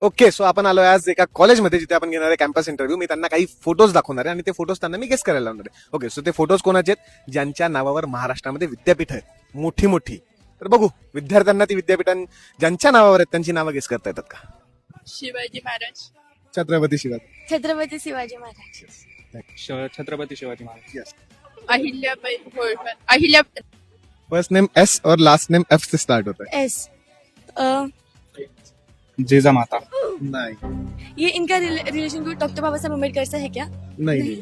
Okay, so आपण आलोय आज एका कॉलेजमध्ये जिथे आपण घेणार आहे कॅम्पस इंटरव्ह्यू. मी त्यांना काही फोटोज दाखवणार आहे आणि ते फोटोज त्यांना मी गेस करायला लावणार आहे. ओके, सो ते फोटोज कोणाचे आहेत? ज्यांच्या नावावर महाराष्ट्रामध्ये विद्यापीठ आहेत मोठी मोठी. तर बघू विद्यार्थ्यांना ती विद्यापीठां ज्यांच्या नावावर आहेत त्यांची नावं गेस करता येतात का? Shivaji Maharaj. Chhatrapati Shivaji. Chhatrapati Shivaji Maharaj. Chhatrapati Shivaji Maharaj. Ahilyabai Holkar. Ahilya first name S और लास्ट नेम एफ से स्टार्ट होता एस जिजामाता. है. नाही ये इनका रिलेशन डॉक्टर बाबा साहेब अम्बेडकर से है क्या? नाही.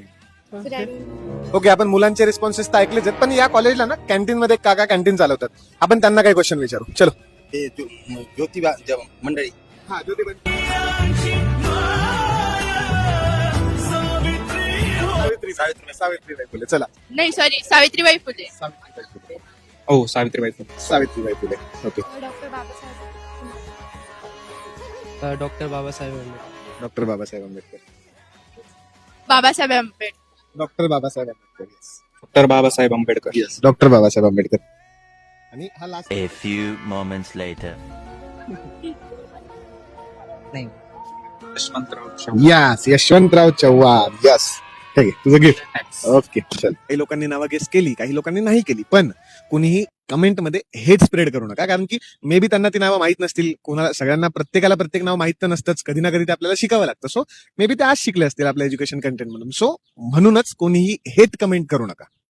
फिर I don't- ओके, आपण मुलांचे रिस्पॉन्सेस तर ऐकलेच आहेत, पण या कॉलेजला ना कॅन्टीन मध्ये काका कॅन्टीन चालवतात. आपण त्यांना काही क्वेश्चन विचारू. चलो. हे ज्योतिबा मंडळी. हा, ज्योतिबा. सावित्रीबाई फुले. चला. नाही सॉरी सावित्रीबाई फुले. सावित्रीबाई फुले. हो Savitribai Phule. Savitribai Phule. Okay. Doctor Babasaheb doctor Babasaheb Ambedkar. Doctor Babasaheb Ambedkar. Babasaheb Ambedkar. Doctor Babasaheb Ambedkar. Doctor Babasaheb Ambedkar. Doctor Babasaheb Ambedkar. आणि हा last. A few moments later. Yashwantrao Chavan. Yes, Yashwantrao Chavan. Yes, ठीक आहे, तुझं गिफ्ट. ओके, चल. काही लोकांनी नावं गेस केली, काही लोकांनी नाही केली, पण कुणीही कमेंटमध्ये हेट स्प्रेड करू नका, कारण की मे बी त्यांना ती नावं माहित नसतील. कोणाला सगळ्यांना प्रत्येकाला प्रत्येक नाव माहित तर नसतंच. कधी ना कधी ते आपल्याला शिकावं लागतं. सो मे बी ते आज शिकले असतील आपल्या एज्युकेशन कंटेंट म्हणून. सो म्हणूनच कोणीही हेट कमेंट करू नका.